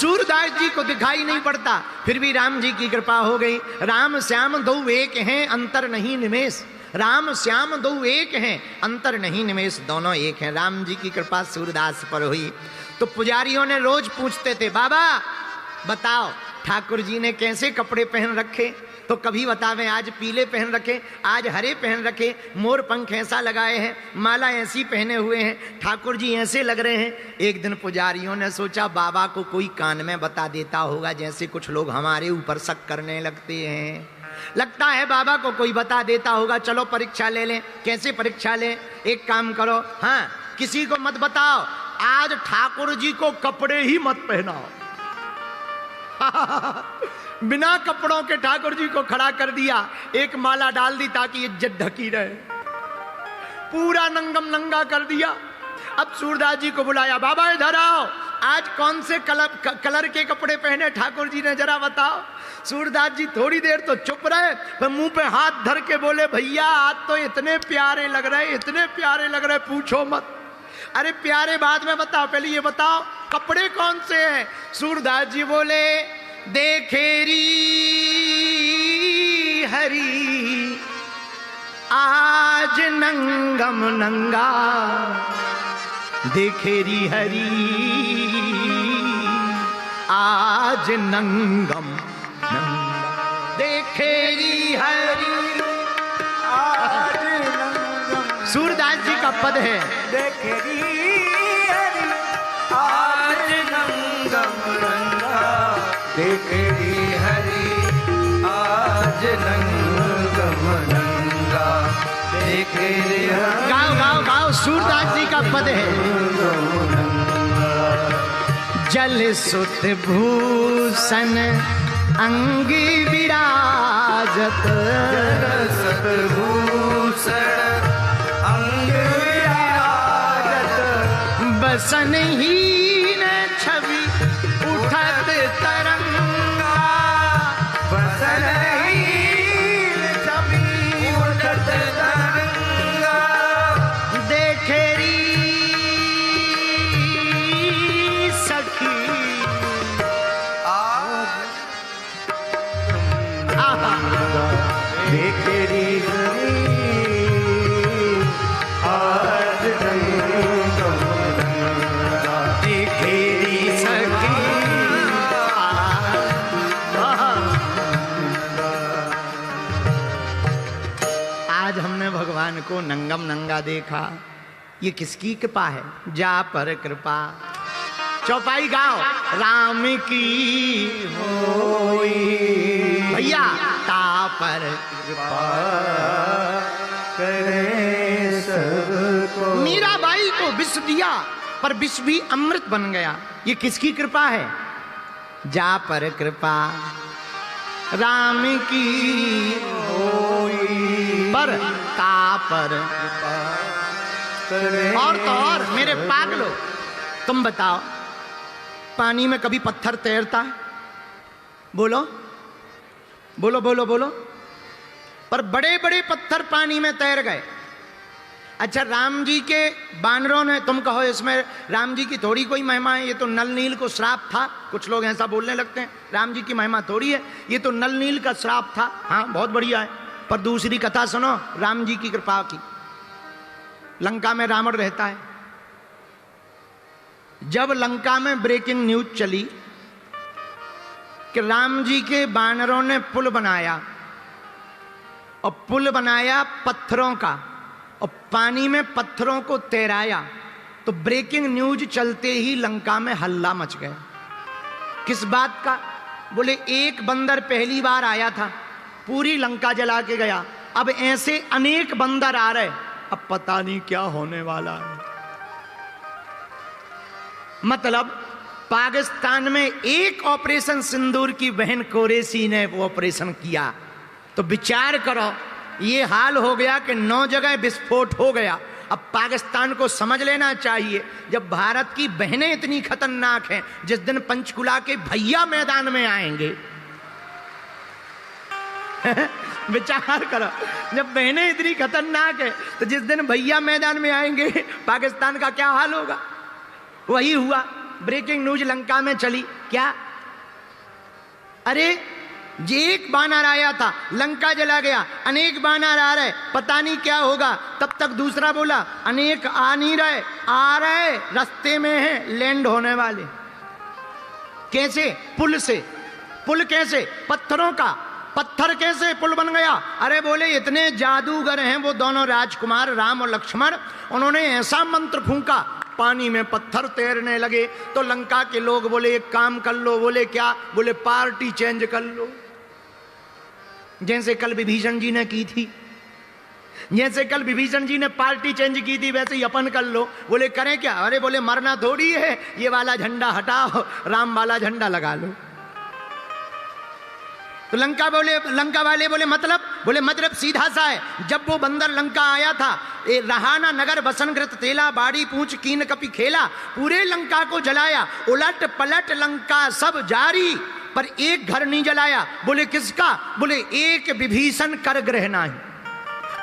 सूरदास जी को दिखाई नहीं पड़ता, फिर भी राम जी की कृपा हो गई। राम श्याम दो एक हैं, अंतर नहीं निमेष। राम श्याम दो एक हैं, अंतर नहीं निमेष, दोनों एक हैं। राम जी की कृपा सूरदास पर हुई। तो पुजारियों ने रोज पूछते थे, बाबा बताओ ठाकुर जी ने कैसे कपड़े पहन रखे? तो कभी बतावें आज पीले पहन रखे, आज हरे पहन रखे, मोर पंख ऐसा लगाए हैं, माला ऐसी पहने हुए हैं, ठाकुर जी ऐसे लग रहे हैं। एक दिन पुजारियों ने सोचा बाबा को कोई कान में बता देता होगा, जैसे कुछ लोग हमारे ऊपर शक करने लगते हैं। लगता है बाबा को कोई बता देता होगा, चलो परीक्षा ले लें। कैसे परीक्षा लें? एक काम करो, हाँ किसी को मत बताओ, आज ठाकुर जी को कपड़े ही मत पहनाओ। बिना कपड़ों के ठाकुर जी को खड़ा कर दिया, एक माला डाल दी ताकि इज्जत ढकी रहे, पूरा नंगम नंगा कर दिया। अब सूरदास जी को बुलाया, बाबा इधर आओ, आज कौन से कलर के कपड़े पहने ठाकुर जी ने, जरा बताओ। सूरदास जी थोड़ी देर तो चुप रहे, फिर मुंह पे हाथ धर के बोले, भैया आज तो इतने प्यारे लग रहे, इतने प्यारे लग रहे, पूछो मत। अरे प्यारे बाद में बताओ, पहले ये बताओ कपड़े कौन से हैं? सूरदास जी बोले, देखेरी हरी आज नंगम नंगा, देखेरी हरी आज नंगम नंगा, देखेरी हरी आज नंगम। सूरदास जी का पद है, देखेरी हरी आज नंगम नंगा, देखेरी हरी आज नंगम नंगा, देखेरी हरी। गाओ गाओ गाओ, सूरदास जी का पद है, जल सुत भूषण अंग विराजत, जल सुत भूषण अंग विराजत, बसन हीन छवि उठत तरंगा, बसन हीन छवि उठत तरंगा, देखेरी सखी देखेरी आज नंगम नंगा, देखेरी सखी। आज हमने भगवान को नंगम नंगा देखा, ये किसकी कृपा है? जा पर कृपा। चौपाई गाओ, राम की होई भैया ता पर कृपा करे सबको। मीराबाई को विष दिया पर विष भी अमृत बन गया, ये किसकी कृपा है? जा पर कृपा राम की होई, पर ता पर कृपा करे। और तो और मेरे पागलो, तुम बताओ पानी में कभी पत्थर तैरता है? बोलो बोलो बोलो बोलो। पर बड़े बड़े पत्थर पानी में तैर गए। अच्छा राम जी के बानरों ने, तुम कहो इसमें राम जी की थोड़ी कोई महिमा है, ये तो नल नील को श्राप था। कुछ लोग ऐसा बोलने लगते हैं राम जी की महिमा थोड़ी है, ये तो नल नील का श्राप था। हाँ बहुत बढ़िया है, पर दूसरी कथा सुनो राम जी की कृपा की। लंका में रावण रहता है। जब लंका में ब्रेकिंग न्यूज चली कि राम जी के बानरों ने पुल बनाया, और पुल बनाया पत्थरों का, और पानी में पत्थरों को तैराया, तो ब्रेकिंग न्यूज चलते ही लंका में हल्ला मच गया। किस बात का? बोले एक बंदर पहली बार आया था, पूरी लंका जला के गया, अब ऐसे अनेक बंदर आ रहे, अब पता नहीं क्या होने वाला है। मतलब पाकिस्तान में एक ऑपरेशन सिंदूर की बहन कुरैशी ने वो ऑपरेशन किया, तो विचार करो ये हाल हो गया कि 9 जगह विस्फोट हो गया। अब पाकिस्तान को समझ लेना चाहिए, जब भारत की बहनें इतनी खतरनाक हैं, जिस दिन पंचकुला के भैया मैदान में आएंगे विचार करो, जब बहनें इतनी खतरनाक है तो जिस दिन भैया मैदान में आएंगे पाकिस्तान का क्या हाल होगा। वही हुआ, ब्रेकिंग न्यूज लंका में चली। क्या? अरे जे एक बानर आया था, लंका जला गया, अनेक बानर आ रहे, पता नहीं क्या होगा। तब तक दूसरा बोला अनेक आ नहीं रहे, आ रहे, रास्ते में है, लैंड होने वाले। कैसे? पुल से। पुल कैसे? पत्थरों का। पत्थर कैसे पुल बन गया? अरे बोले इतने जादूगर हैं वो दोनों राजकुमार राम और लक्ष्मण, उन्होंने ऐसा मंत्र फूंका, पानी में पत्थर तैरने लगे। तो लंका के लोग बोले एक काम कर लो। बोले क्या? बोले पार्टी चेंज कर लो। जैसे कल विभीषण जी ने की थी, जैसे कल विभीषण जी ने पार्टी चेंज की थी, वैसे ही अपन कर लो। बोले करें क्या? अरे बोले मरना थोड़ी है, ये वाला झंडा हटाओ, राम वाला झंडा लगा लो। तो लंका वाले बोले मतलब? बोले मतलब सीधा सा है, जब वो बंदर लंका आया था, रहाना नगर बसनग्रत तेला, बाड़ी पूंछ कीन कपि खेला, पूरे लंका को जलाया, उलट पलट लंका सब जारी, पर एक घर नहीं जलाया। बोले किसका? बोले एक विभीषण कर ग्रह नाही,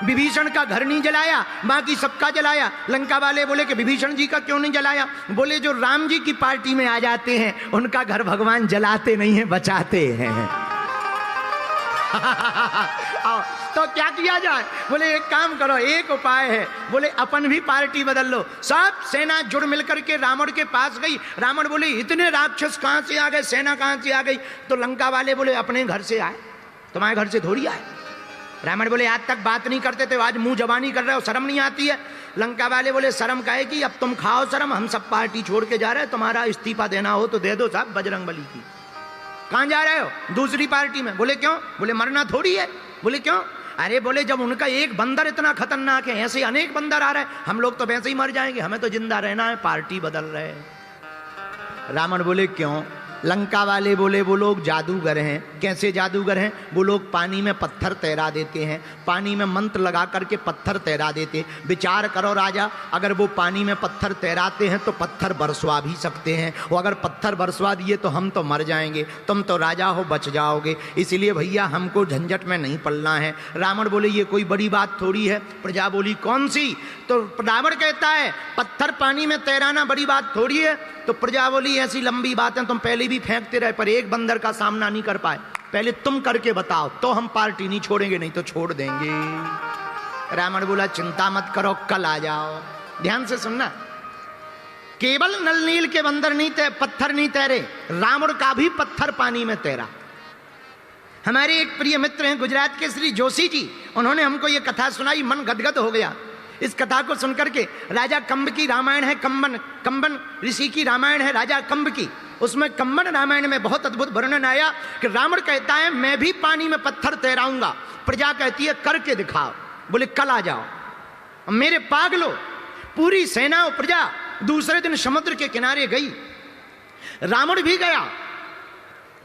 विभीषण का घर नहीं जलाया, बाकी सबका जलाया। लंका वाले बोले कि विभीषण जी का क्यों नहीं जलाया? बोले जो राम जी की पार्टी में आ जाते हैं उनका घर भगवान जलाते नहीं है, बचाते हैं। तो क्या किया जाए? बोले एक काम करो, एक उपाय है। बोले अपन भी पार्टी बदल लो। सब सेना जुड़ मिलकर के रावण के पास गई। रावण बोले इतने राक्षस कहां से आ गए, सेना कहां से आ गई? तो लंका वाले बोले अपने घर से आए, तुम्हारे घर से थोड़ी आए। रावण बोले आज तक बात नहीं करते थे, आज मुंह जबानी कर रहे हो, शर्म नहीं आती है? लंका वाले बोले शर्म काहे की, अब तुम खाओ शर्म, हम सब पार्टी छोड़ के जा रहे हैं, तुम्हारा इस्तीफा देना हो तो दे दो साहब बजरंगबली की। कहां जा रहे हो? दूसरी पार्टी में। बोले क्यों? बोले मरना थोड़ी है। बोले क्यों? अरे बोले जब उनका एक बंदर इतना खतरनाक है, ऐसे अनेक बंदर आ रहे हैं, हम लोग तो वैसे ही मर जाएंगे, हमें तो जिंदा रहना है, पार्टी बदल रहे हैं। रावण बोले क्यों? लंका वाले बोले वो लोग जादूगर हैं। कैसे जादूगर हैं? वो लोग पानी में पत्थर तैरा देते हैं, पानी में मंत्र लगा करके पत्थर तैरा देते। विचार करो राजा, अगर वो पानी में पत्थर तैराते हैं तो पत्थर बरसवा भी सकते हैं, और अगर पत्थर बरसवा दिए तो हम तो मर जाएंगे, तुम तो राजा हो, बच जाओगे, इसलिए भैया हमको झंझट में नहीं पड़ना है। रावण बोले ये कोई बड़ी बात थोड़ी है। प्रजा बोली कौन सी? तो रावण कहता है पत्थर पानी में तैराना बड़ी बात थोड़ी है। तो प्रजा बोली ऐसी लंबी बातें तुम पहले भी फेंकते रहे, पर एक बंदर का सामना नहीं कर पाए, पहले तुम करके बताओ तो हम पार्टी नहीं छोड़ेंगे, नहीं तो छोड़ देंगे। रावण बोला चिंता मत करो, कल आ जाओ। ध्यान से सुनना, केवल नल नील के बंदर नहीं पत्थर नहीं तैरे, रावण का भी पत्थर पानी में तैरा। हमारे एक प्रिय मित्र हैं गुजरात के श्री जोशी जी, उन्होंने हमको ये कथा सुनाई, मन गदगद हो गया। इस कथा को सुनकर के, राजा कंब की रामायण है, कंबन ऋषि की रामायण है राजा कंब की, उसमें कंबन रामायण में बहुत अद्भुत वर्णन आया कि रावण कहता है मैं भी पानी में पत्थर तैराऊंगा, प्रजा कहती है करके दिखाओ। बोले कल आ जाओ। मेरे पागलो, पूरी सेना और प्रजा दूसरे दिन समुद्र के किनारे गई, रावण भी गया।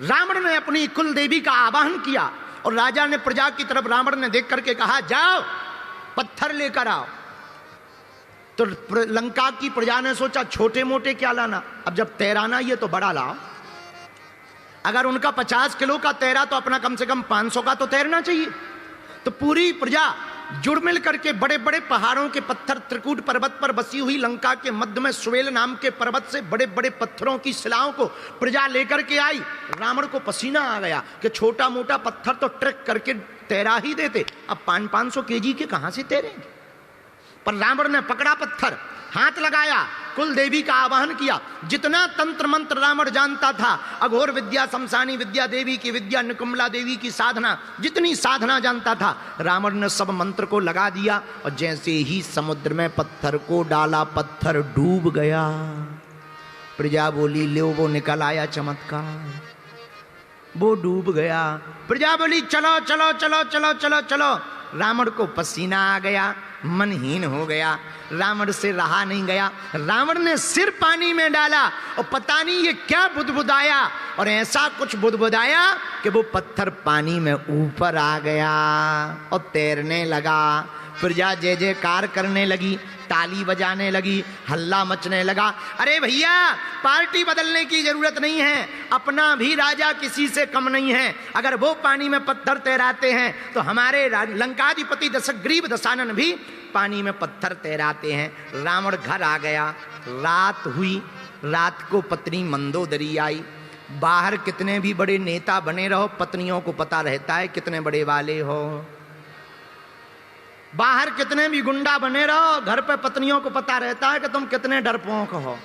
रावण ने अपनी कुल देवी का आवाहन किया और राजा ने प्रजा की तरफ रावण ने देख करके कहा जाओ पत्थर लेकर आओ। तो लंका की प्रजा ने सोचा छोटे मोटे क्या लाना, अब जब तैराना ये तो बड़ा लाओ। अगर उनका 50 किलो का तैरा तो अपना कम से कम 500 का तो तैरना चाहिए। तो पूरी प्रजा जुड़ मिल करके बड़े बड़े पहाड़ों के पत्थर, त्रिकूट पर्वत पर बसी हुई लंका के मध्य में सुवेल नाम के पर्वत से बड़े बड़े पत्थरों की शिलाओं को प्रजा लेकर के आई। रावण को पसीना आ गया कि छोटा मोटा पत्थर तो ट्रक करके तैरा ही देते, अब 500-500 केजी के कहां से तैरेंगे। पर रावण ने पकड़ा पत्थर, हाथ लगाया, कुल देवी का आवाहन किया। जितना तंत्र मंत्र रावण जानता था, अघोर विद्या, शमशानी विद्या, देवी की विद्या, निकुम्ला देवी की साधना, जितनी साधना जानता था, रावण ने सब मंत्र को लगा दिया। और जैसे ही समुद्र में पत्थर को डाला, पत्थर डूब गया। प्रजा बोली ले वो निकल आया चमत्कार, वो डूब गया। प्रजा बोली चलो चलो चलो चलो चलो चलो। रावण को पसीना आ गया, मनहीन हो गया, रावण से रहा नहीं गया। रावण ने सिर पानी में डाला और पता नहीं ये क्या बुदबुदाया, और ऐसा कुछ बुदबुदाया कि वो पत्थर पानी में ऊपर आ गया और तैरने लगा। प्रजा जय जयकार करने लगी, ताली बजाने लगी, हल्ला मचने लगा। अरे भैया पार्टी बदलने की जरूरत नहीं है, अपना भी राजा किसी से कम नहीं है। अगर वो पानी में पत्थर तैराते हैं तो हमारे लंकाधिपति दशग्रीव दशानन भी पानी में पत्थर तैराते हैं। रावण घर आ गया, रात हुई, रात को पत्नी मंदोदरी आई। बाहर कितने भी बड़े नेता बने रहो, पत्नियों को पता रहता है कितने बड़े वाले हो। बाहर कितने भी गुंडा बने रहो, घर पे पत्नियों को पता रहता है कि तुम कितने डरपोक हो।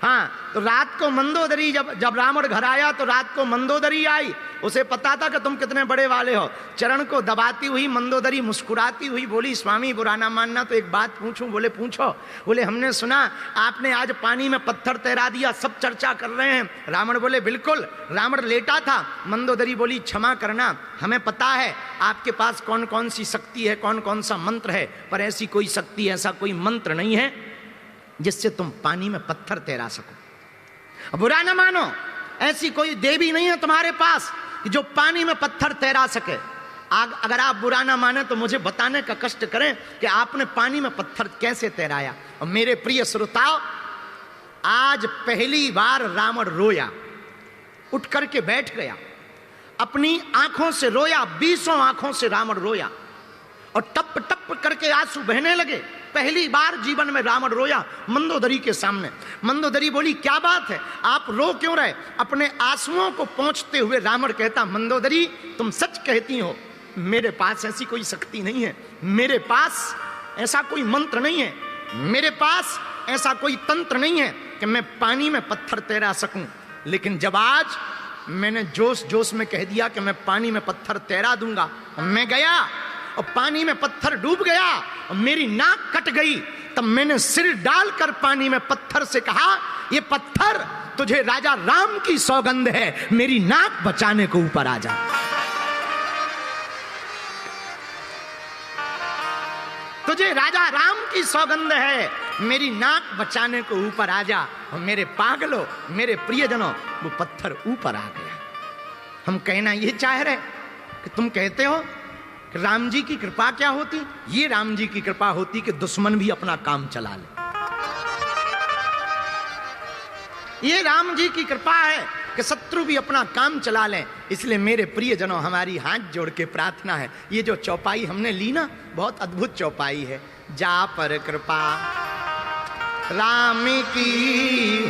हाँ, तो रात को मंदोदरी जब रावण घर आया तो रात को मंदोदरी आई, उसे पता था कि तुम कितने बड़े वाले हो। चरण को दबाती हुई मंदोदरी मुस्कुराती हुई बोली, स्वामी बुरा ना मानना, तो एक बात पूछूं? बोले पूछो। बोले हमने सुना आपने आज पानी में पत्थर तैरा दिया, सब चर्चा कर रहे हैं। रावण बोले बिल्कुल, रावण लेटा था। मंदोदरी बोली क्षमा करना, हमें पता है आपके पास कौन कौन सी शक्ति है, कौन कौन सा मंत्र है, पर ऐसी कोई शक्ति, ऐसा कोई मंत्र नहीं है जिससे तुम पानी में पत्थर तैरा सको। बुरा ना मानो, ऐसी कोई देवी नहीं है तुम्हारे पास कि जो पानी में पत्थर तैरा सके। अगर आप बुरा ना माने तो मुझे बताने का कष्ट करें कि आपने पानी में पत्थर कैसे तैराया। और मेरे प्रिय श्रोताओ, आज पहली बार रावण रोया, उठ करके बैठ गया, अपनी आंखों से रोया, 20 आंखों से रावण रोया और टप टप करके आंसू बहने लगे। पहली बार जीवन में रावण रोया मंदोदरी के सामने। मंदोदरी बोली क्या बात है, आप रो क्यों रहे? अपने आंसुओं को पोंछते हुए रावण कहता, मंदोदरी तुम सच कहती हो, मेरे पास ऐसी कोई शक्ति नहीं है, मेरे पास ऐसा कोई मंत्र नहीं है, मेरे पास ऐसा कोई तंत्र नहीं है कि मैं पानी में पत्थर तैरा सकूं। लेकिन जब आज मैंने जोश जोश में कह दिया कि मैं पानी में पत्थर तैरा दूंगा, मैं गया और पानी में पत्थर डूब गया और मेरी नाक कट गई, तब मैंने सिर डालकर पानी में पत्थर से कहा, ये पत्थर तुझे राजा राम की सौगंध है, मेरी नाक बचाने को ऊपर आ जा। तुझे राजा राम की सौगंध है, मेरी नाक बचाने को ऊपर आ जा। और मेरे पागलों, मेरे प्रियजनों, वो पत्थर ऊपर आ गया। हम कहना ये चाह रहे कि तुम कहते हो कि राम जी की कृपा क्या होती? ये राम जी की कृपा होती कि दुश्मन भी अपना काम चला ले। ये राम जी की कृपा है कि शत्रु भी अपना काम चला लें। इसलिए मेरे प्रियजनों, हमारी हाथ जोड़ के प्रार्थना है, ये जो चौपाई हमने ली ना, बहुत अद्भुत चौपाई है। जा पर कृपा राम की